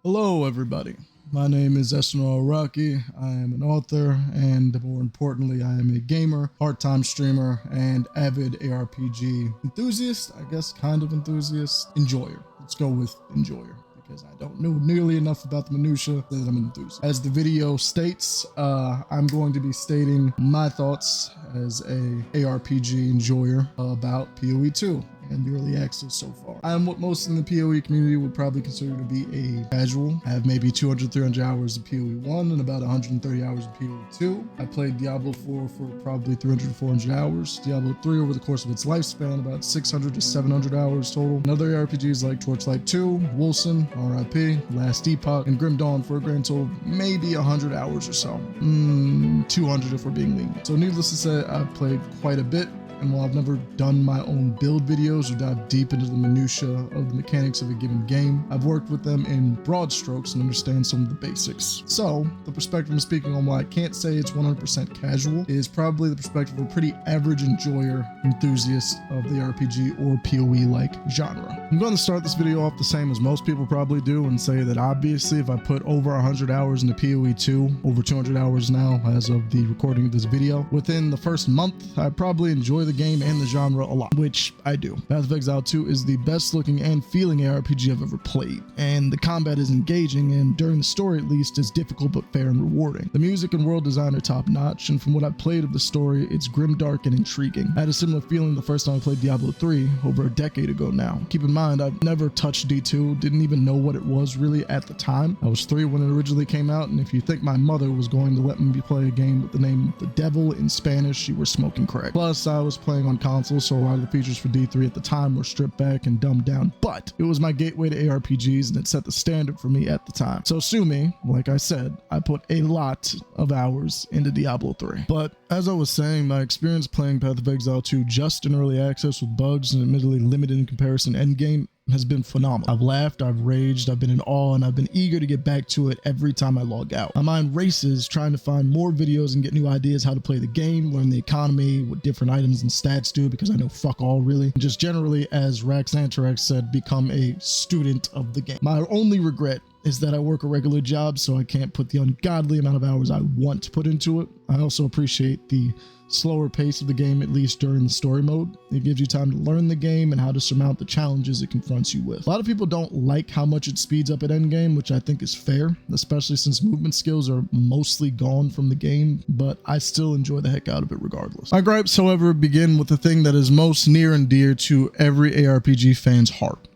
Hello everybody, my name is SNRLRocky. I am an author and more importantly I am a gamer, part-time streamer, and avid ARPG enthusiast, I guess kind of enthusiast, enjoyer. Let's go with enjoyer because I don't know nearly enough about the minutia that I'm an enthusiast. As the video states, I'm going to be stating my thoughts as a ARPG enjoyer about POE 2 and the early access so far. I'm what most in the POE community would probably consider to be a casual. I have maybe 200-300 hours of POE 1 and about 130 hours of POE 2. I played Diablo 4 for probably 300-400 hours. Diablo 3 over the course of its lifespan, about 600 to 700 hours total. And other RPGs like Torchlight 2, Wolcen, RIP, Last Epoch, and Grim Dawn for a grand total of maybe 100 hours or so. 200 if we're being lenient. So needless to say, I've played quite a bit. And while I've never done my own build videos or dive deep into the minutia of the mechanics of a given game, I've worked with them in broad strokes and understand some of the basics. So the perspective I'm speaking on, while I can't say it's 100% casual, is probably the perspective of a pretty average enjoyer enthusiast of the RPG or POE-like genre. I'm going to start this video off the same as most people probably do and say that obviously if I put over 100 hours into POE 2, over 200 hours now as of the recording of this video, within the first month, I probably enjoy the game and the genre a lot, which I do. Path of Exile 2 is the best looking and feeling ARPG I've ever played, and the combat is engaging and during the story at least is difficult but fair and rewarding. The music and world design are top notch, and from what I've played of the story, it's grimdark and intriguing. I had a similar feeling the first time I played Diablo 3 over a decade ago now. Keep in mind, I've never touched D2, didn't even know what it was really at the time. I was 3 when it originally came out, and if you think my mother was going to let me play a game with the name The Devil in Spanish, you were smoking crack. Plus, I was playing on console, so a lot of the features for D3 at the time were stripped back and dumbed down, but it was my gateway to ARPGs and it set the standard for me at the time. So sue me, like I said, I put a lot of hours into Diablo 3. But as I was saying, my experience playing Path of Exile 2 just in early access with bugs and admittedly limited in comparison endgame has been phenomenal. I've laughed, I've raged, I've been in awe, and I've been eager to get back to it every time I log out. My mind races trying to find more videos and get new ideas how to play the game, learn the economy, what different items and stats do, because I know fuck all really. And just generally, as Raxanterex said, become a student of the game. My only regret is that I work a regular job, so I can't put the ungodly amount of hours I want to put into it. I also appreciate the slower pace of the game, at least during the story mode. It gives you time to learn the game and how to surmount the challenges it confronts you with. A lot of people don't like how much it speeds up at endgame, which I think is fair, especially since movement skills are mostly gone from the game, but I still enjoy the heck out of it regardless. My gripes, however, begin with the thing that is most near and dear to every ARPG fan's heart: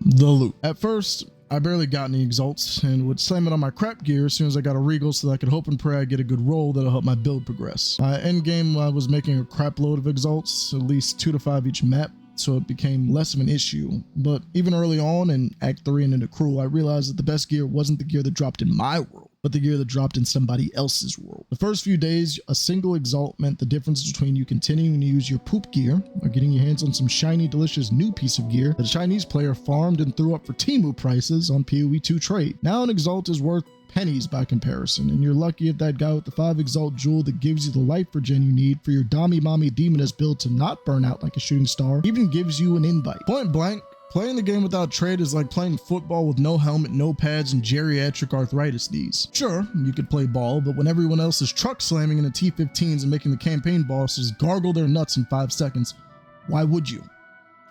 the loot. At first, I barely got any exalts and would slam it on my crap gear as soon as I got a regal so that I could hope and pray I get a good roll that'll help my build progress. By endgame, I was making a crap load of exalts, at least 2 to 5 each map, so it became less of an issue. But even early on in Act 3 and into Cruel, I realized that the best gear wasn't the gear that dropped in my world, but the gear that dropped in somebody else's world. The first few days, a single exalt meant the difference between you continuing to use your poop gear or getting your hands on some shiny, delicious new piece of gear that a Chinese player farmed and threw up for Temu prices on POE 2 trade. Now an exalt is worth pennies by comparison, and you're lucky if that guy with the 5 exalt jewel that gives you the life regen you need for your Dami Mommy Demoness build to not burn out like a shooting star even gives you an invite. Point blank, playing the game without trade is like playing football with no helmet, no pads, and geriatric arthritis knees. Sure, you could play ball, but when everyone else is truck slamming into T-15s and making the campaign bosses gargle their nuts in 5 seconds, why would you?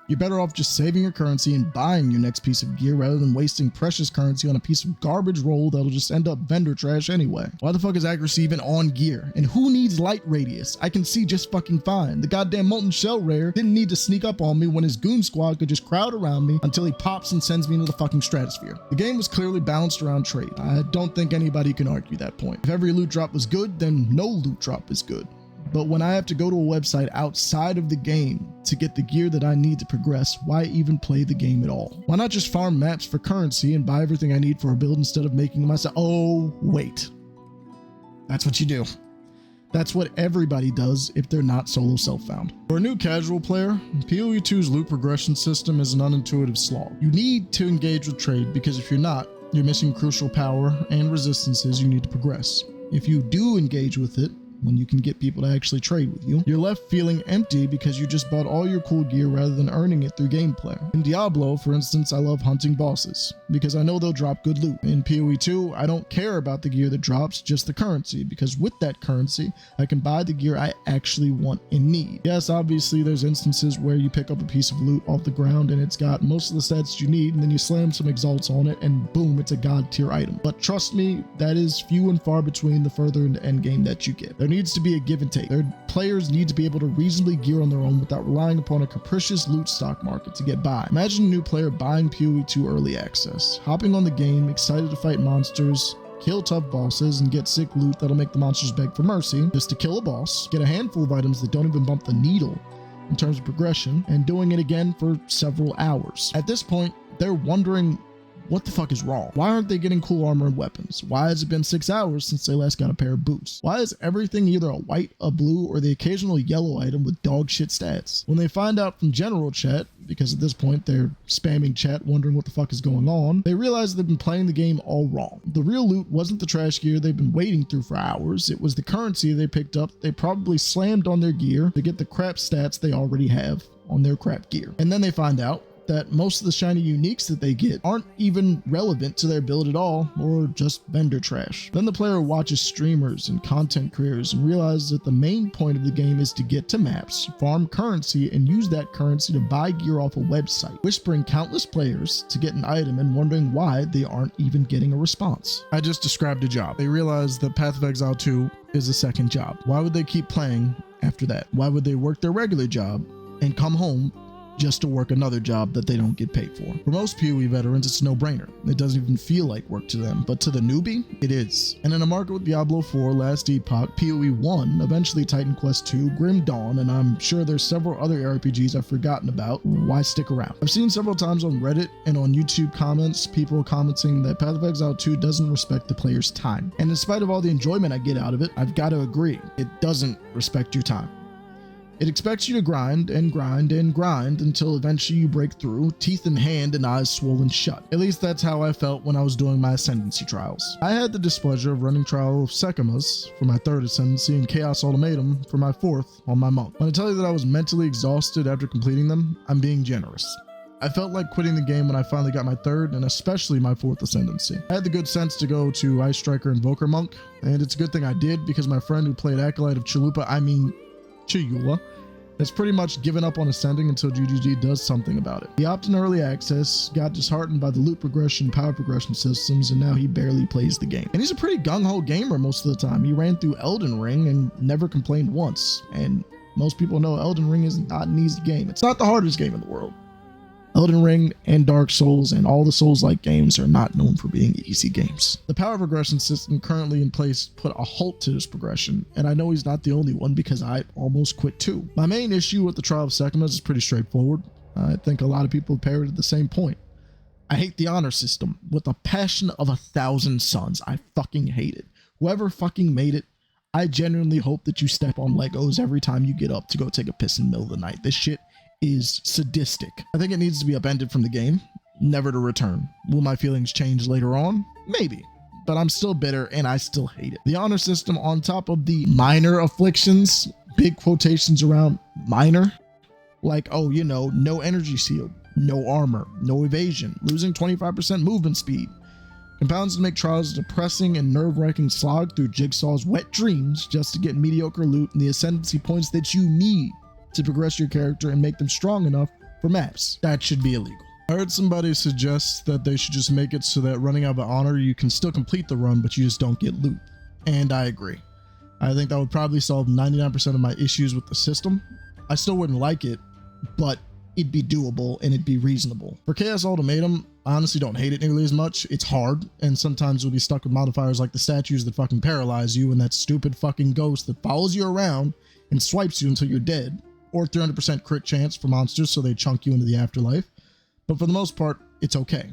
You're better off just saving your currency and buying your next piece of gear rather than wasting precious currency on a piece of garbage roll that'll just end up vendor trash anyway. Why the fuck is accuracy even on gear? And who needs light radius? I can see just fucking fine. The goddamn molten shell rare didn't need to sneak up on me when his goon squad could just crowd around me until he pops and sends me into the fucking stratosphere. The game was clearly balanced around trade. I don't think anybody can argue that point. If every loot drop was good, then no loot drop is good. But when I have to go to a website outside of the game to get the gear that I need to progress, why even play the game at all? Why not just farm maps for currency and buy everything I need for a build instead of making myself? Oh, wait. That's what you do. That's what everybody does if they're not solo self-found. For a new casual player, POE 2's loot progression system is an unintuitive slog. You need to engage with trade because if you're not, you're missing crucial power and resistances you need to progress. If you do engage with it, when you can get people to actually trade with you. You're left feeling empty because you just bought all your cool gear rather than earning it through gameplay. In Diablo, for instance, I love hunting bosses because I know they'll drop good loot. In POE 2, I don't care about the gear that drops, just the currency, because with that currency, I can buy the gear I actually want and need. Yes, obviously there's instances where you pick up a piece of loot off the ground and it's got most of the stats you need, and then you slam some exalts on it and boom, it's a god tier item. But trust me, that is few and far between the further into end game that you get. There needs to be a give and take. Their players need to be able to reasonably gear on their own without relying upon a capricious loot stock market to get by. Imagine a new player buying POE 2 early access, hopping on the game, excited to fight monsters, kill tough bosses, and get sick loot that'll make the monsters beg for mercy, just to kill a boss, get a handful of items that don't even bump the needle in terms of progression, and doing it again for several hours. At this point, they're wondering, what the fuck is wrong? Why aren't they getting cool armor and weapons? Why has it been 6 hours since they last got a pair of boots? Why is everything either a white, a blue, or the occasional yellow item with dog shit stats? When they find out from general chat, because at this point they're spamming chat wondering what the fuck is going on, they realize they've been playing the game all wrong. The real loot wasn't the trash gear they've been waiting through for hours. It was the currency they picked up. They probably slammed on their gear to get the crap stats they already have on their crap gear. And then they find out that most of the shiny uniques that they get aren't even relevant to their build at all, or just vendor trash. Then the player watches streamers and content creators and realizes that the main point of the game is to get to maps, farm currency, and use that currency to buy gear off a website, whispering countless players to get an item and wondering why they aren't even getting a response. I just described a job. They realize that Path of Exile 2 is a second job. Why would they keep playing after that? Why would they work their regular job and come home just to work another job that they don't get paid for? For most POE veterans, it's a no-brainer. It doesn't even feel like work to them, but to the newbie, it is. And in a market with Diablo 4, Last Epoch, POE 1, eventually Titan Quest 2, Grim Dawn, and I'm sure there's several other RPGs I've forgotten about, why stick around? I've seen several times on Reddit and on YouTube comments, people commenting that Path of Exile 2 doesn't respect the player's time. And in spite of all the enjoyment I get out of it, I've got to agree, it doesn't respect your time. It expects you to grind and grind and grind until eventually you break through, teeth in hand and eyes swollen shut. At least that's how I felt when I was doing my Ascendancy trials. I had the displeasure of running Trial of Sekimas for my 3rd Ascendancy and Chaos Ultimatum for my 4th on my monk. When I tell you that I was mentally exhausted after completing them, I'm being generous. I felt like quitting the game when I finally got my 3rd and especially my 4th Ascendancy. I had the good sense to go to Ice Striker Invoker Monk, and it's a good thing I did because my friend who played Acolyte of Chiyula, has pretty much given up on ascending until GGG does something about it. He opted in early access, got disheartened by the loot progression, power progression systems, and now he barely plays the game. And he's a pretty gung-ho gamer most of the time. He ran through Elden Ring and never complained once. And most people know Elden Ring is not an easy game. It's not the hardest game in the world. Elden Ring and Dark Souls and all the Souls-like games are not known for being easy games. The power progression system currently in place put a halt to this progression, and I know he's not the only one because I almost quit too. My main issue with the Trial of Sekimas is pretty straightforward. I think a lot of people have parroted the same point. I hate the honor system with a passion of 1,000 suns. I fucking hate it. Whoever fucking made it, I genuinely hope that you step on Legos every time you get up to go take a piss in the middle of the night. This shit is sadistic. I think it needs to be upended from the game, never to return. Will my feelings change later on? Maybe, but I'm still bitter and I still hate it. The honor system on top of the minor afflictions, big quotations around minor, like, oh, you know, no energy shield, no armor, no evasion, losing 25% movement speed, compounds to make trials a depressing and nerve-wracking slog through Jigsaw's wet dreams just to get mediocre loot and the ascendancy points that you need to progress your character and make them strong enough for maps. That should be illegal. I heard somebody suggest that they should just make it so that running out of honor, you can still complete the run, but you just don't get loot. And I agree. I think that would probably solve 99% of my issues with the system. I still wouldn't like it, but it'd be doable and it'd be reasonable. For Chaos Ultimatum, I honestly don't hate it nearly as much. It's hard, and sometimes you'll be stuck with modifiers like the statues that fucking paralyze you and that stupid fucking ghost that follows you around and swipes you until you're dead, or 300% crit chance for monsters so they chunk you into the afterlife. But for the most part, it's okay.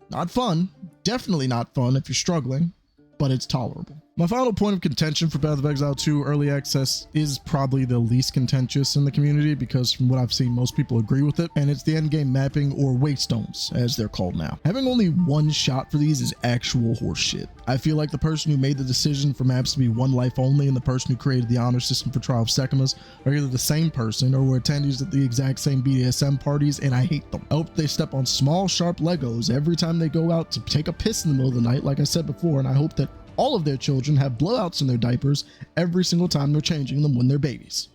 Not fun, definitely not fun if you're struggling, but it's tolerable. My final point of contention for Path of Exile 2 Early Access is probably the least contentious in the community because from what I've seen, most people agree with it, and it's the endgame mapping, or waystones as they're called now. Having only one shot for these is actual horseshit. I feel like the person who made the decision for maps to be one life only and the person who created the honor system for Trial of Sekimas are either the same person or were attendees at the exact same BDSM parties, and I hate them. I hope they step on small, sharp Legos every time they go out to take a piss in the middle of the night, like I said before, and I hope that all of their children have blowouts in their diapers every single time they're changing them when they're babies.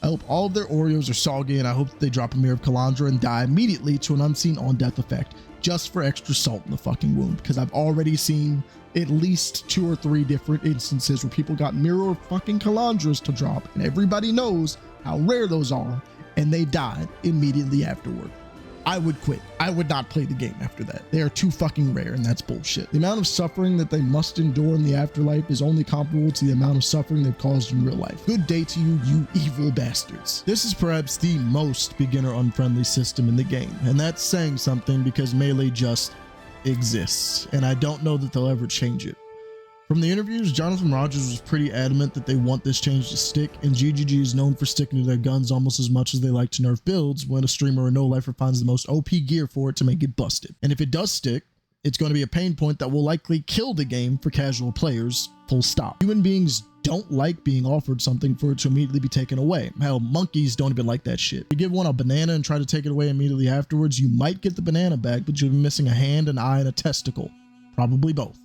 I hope all of their Oreos are soggy, and I hope that they drop a mirror of Kalandra and die immediately to an unseen on-death effect, just for extra salt in the fucking wound, because I've already seen at least 2 or 3 different instances where people got mirror of fucking Kalandras to drop, and everybody knows how rare those are, and they died immediately afterward. I would quit. I would not play the game after that. They are too fucking rare, and that's bullshit. The amount of suffering that they must endure in the afterlife is only comparable to the amount of suffering they've caused in real life. Good day to you, you evil bastards. This is perhaps the most beginner-unfriendly system in the game, and that's saying something because Melee just exists, and I don't know that they'll ever change it. From the interviews, Jonathan Rogers was pretty adamant that they want this change to stick, and GGG is known for sticking to their guns almost as much as they like to nerf builds when a streamer or no-lifer finds the most OP gear for it to make it busted. And if it does stick, it's going to be a pain point that will likely kill the game for casual players, full stop. Human beings don't like being offered something for it to immediately be taken away. Hell, monkeys don't even like that shit. You give one a banana and try to take it away immediately afterwards, you might get the banana back, but you'll be missing a hand, an eye, and a testicle. Probably both.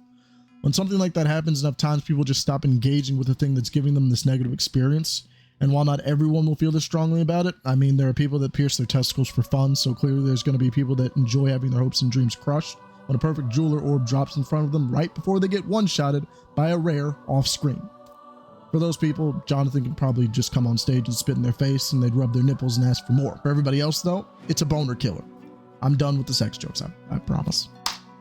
When something like that happens enough times, people just stop engaging with the thing that's giving them this negative experience. And while not everyone will feel this strongly about it, I mean, there are people that pierce their testicles for fun, so clearly there's going to be people that enjoy having their hopes and dreams crushed when a perfect jeweler orb drops in front of them right before they get one-shotted by a rare off-screen. For those people, Jonathan can probably just come on stage and spit in their face and they'd rub their nipples and ask for more. For everybody else, though, it's a boner killer. I'm done with the sex jokes, I promise.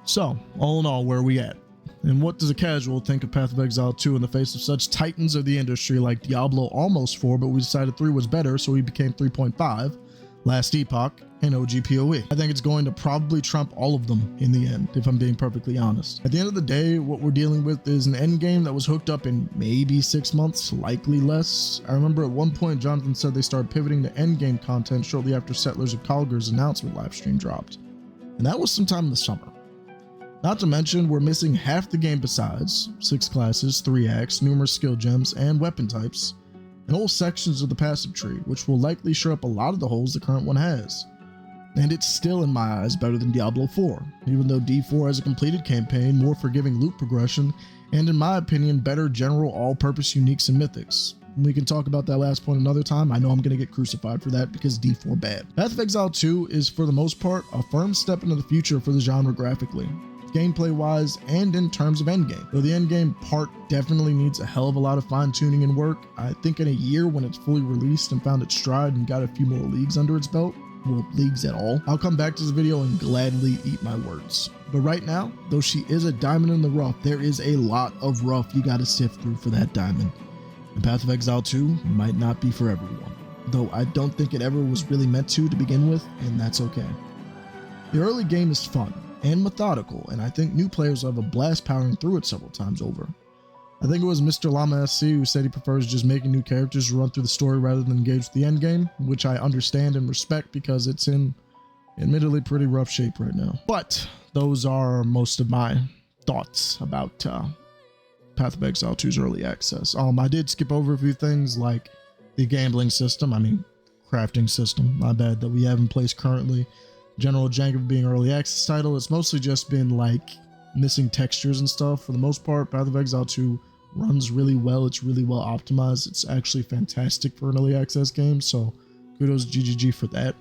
So, all in all, where are we at? And what does a casual think of Path of Exile 2 in the face of such titans of the industry like Diablo almost 4, but we decided 3 was better, so we became 3.5, Last Epoch, and OG POE. I think it's going to probably trump all of them in the end, if I'm being perfectly honest. At the end of the day, what we're dealing with is an endgame that was hooked up in maybe 6 months, likely less. I remember at one point Jonathan said they started pivoting to endgame content shortly after Settlers of Kalgar's announcement livestream dropped. And that was sometime in the summer. Not to mention, we're missing half the game besides 6 classes, 3 acts, numerous skill gems, and weapon types, and whole sections of the passive tree, which will likely shore up a lot of the holes the current one has. And it's still, in my eyes, better than Diablo 4, even though D4 has a completed campaign, more forgiving loot progression, and in my opinion, better general all-purpose uniques and mythics. We can talk about that last point another time. I know I'm going to get crucified for that because D4 bad. Path of Exile 2 is, for the most part, a firm step into the future for the genre graphically, gameplay wise, and in terms of endgame. Though the endgame part definitely needs a hell of a lot of fine tuning and work, I think in a year when it's fully released and found its stride and got a few more leagues under its belt, well, leagues at all, I'll come back to this video and gladly eat my words. But right now, though she is a diamond in the rough, there is a lot of rough you gotta sift through for that diamond. And Path of Exile 2 might not be for everyone, though I don't think it ever was really meant to begin with, and that's okay. The early game is fun and methodical, and I think new players will have a blast powering through it several times over. I think it was Mr. Llama SC who said he prefers just making new characters run through the story rather than engage with the endgame, which I understand and respect because it's in admittedly pretty rough shape right now. But those are most of my thoughts about Path of Exile 2's early access. I did skip over a few things like the gambling system, crafting system, my bad, that we have in place currently. General jank of being early access title, it's mostly just been like missing textures and stuff. For the most part, Path of Exile 2 runs really well. It's really well optimized. It's actually fantastic for an early access game, so kudos GGG for that.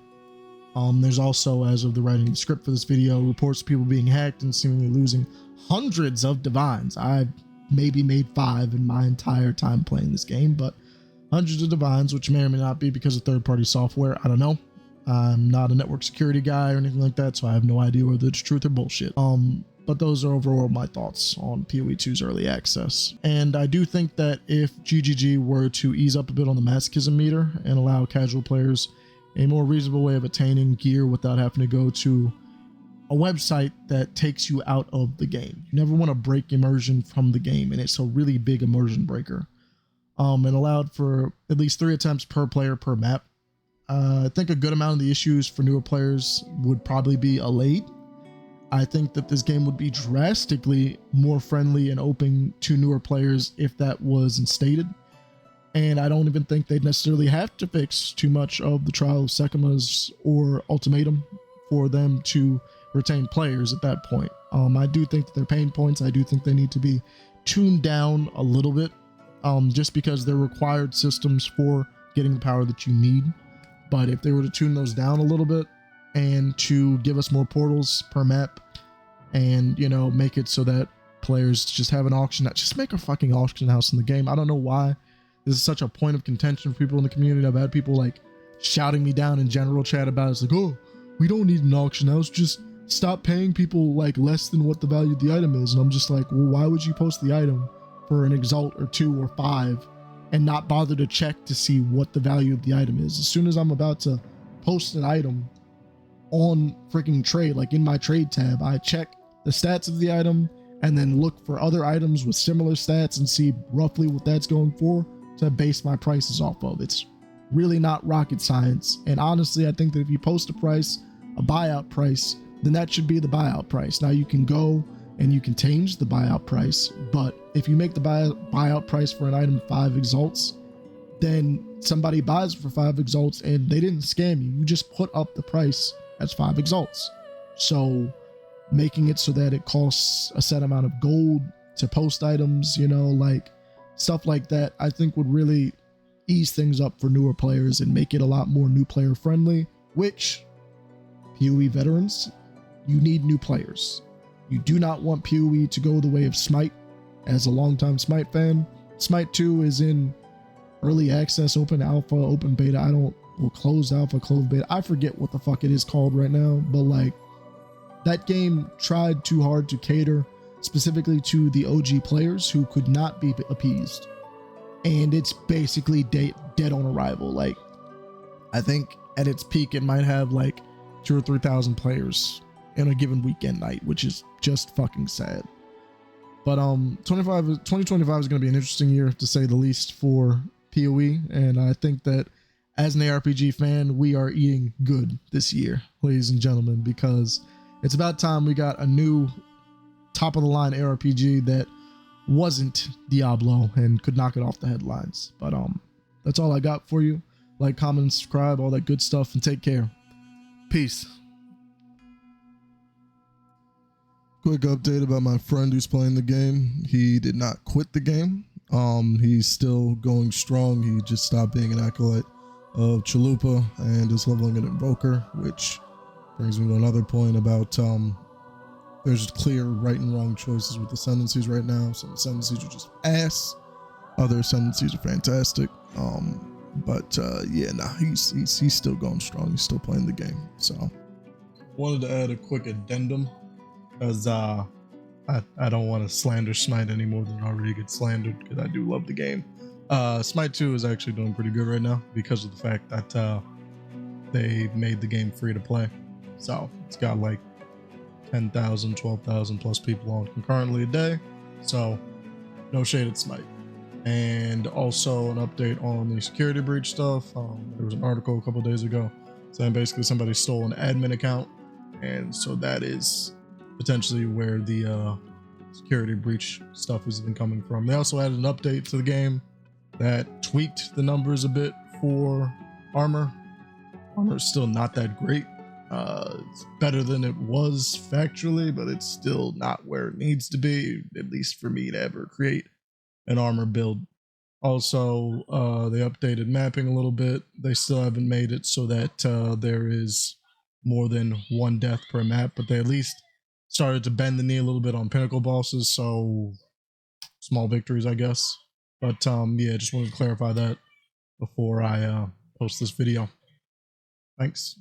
There's also, as of the writing of the script for this video, reports of people being hacked and seemingly losing hundreds of divines. I've maybe made 5 in my entire time playing this game, but hundreds of divines, which may or may not be because of third-party software. I don't know. I'm not a network security guy or anything like that, so I have no idea whether it's truth or bullshit. But those are overall my thoughts on PoE 2's early access. And I do think that if GGG were to ease up a bit on the masochism meter and allow casual players a more reasonable way of attaining gear without having to go to a website that takes you out of the game. You never want to break immersion from the game, and it's a really big immersion breaker. And allowed for at least 3 attempts per player per map. I think a good amount of the issues for newer players would probably be allayed. I think that this game would be drastically more friendly and open to newer players if that was instated. And I don't even think they'd necessarily have to fix too much of the Trial of Sekimas or Ultimatum for them to retain players at that point. I do think that they're pain points. I do think they need to be tuned down a little bit, just because they're required systems for getting the power that you need. But if they were to tune those down a little bit and to give us more portals per map and, you know, make it so that players just have an auction, just make a fucking auction house in the game. I don't know why this is such a point of contention for people in the community. I've had people like shouting me down in general chat about it. It's like, oh, we don't need an auction house. Just stop paying people like less than what the value of the item is. And I'm just like, well, why would you post the item for an Exalt or 2 or 5 and not bother to check to see what the value of the item is? As soon as I'm about to post an item on freaking trade, like in my trade tab, I check the stats of the item and then look for other items with similar stats and see roughly what that's going for to base my prices off of. It's really not rocket science. And honestly, I think that if you post a price, a buyout price, then that should be the buyout price. Now you can go and you can change the buyout price, but if you make the buyout price for an item 5 exalts, then somebody buys it for 5 exalts and they didn't scam you. You just put up the price as 5 exalts. So making it so that it costs a set amount of gold to post items, you know, like stuff like that, I think would really ease things up for newer players and make it a lot more new player friendly, which POE veterans, you need new players. You do not want POE to go the way of Smite. As a longtime Smite fan, Smite 2 is in early access, open alpha, open beta. Closed alpha, closed beta. I forget what the fuck it is called right now, but like that game tried too hard to cater specifically to the OG players who could not be appeased. And it's basically dead on arrival. Like, I think at its peak, it might have like 2,000 or 3,000 players in a given weekend night, which is just fucking sad. But 2025 is going to be an interesting year, to say the least, for POE. And I think that as an ARPG fan, we are eating good this year, ladies and gentlemen, because it's about time we got a new top of the line ARPG that wasn't Diablo and could knock it off the headlines. But that's all I got for you. Like, comment, and subscribe, all that good stuff, and take care. Peace. Quick update about my friend who's playing the game. He did not quit the game. He's still going strong. He just stopped being an acolyte of Chalupa and is leveling an invoker, which brings me to another point about there's clear right and wrong choices with ascendancies right now. Some ascendancies are just ass. Other ascendancies are fantastic. He's still going strong. He's still playing the game. So wanted to add a quick addendum, because I don't want to slander Smite any more than I already get slandered, because I do love the game. Smite 2 is actually doing pretty good right now because of the fact that they made the game free to play. So it's got like 10,000, 12,000 plus people on concurrently a day. So no shade at Smite. And also an update on the security breach stuff. There was an article a couple days ago saying basically somebody stole an admin account, and so that is potentially where the security breach stuff has been coming from. They also added an update to the game that tweaked the numbers a bit for armor. Armor is still not that great. It's better than it was factually, but it's still not where it needs to be, at least for me to ever create an armor build. Also, they updated mapping a little bit. They still haven't made it so that there is more than one death per map, but they at least started to bend the knee a little bit on pinnacle bosses, so small victories, I guess. But yeah, just wanted to clarify that before I post this video. Thanks.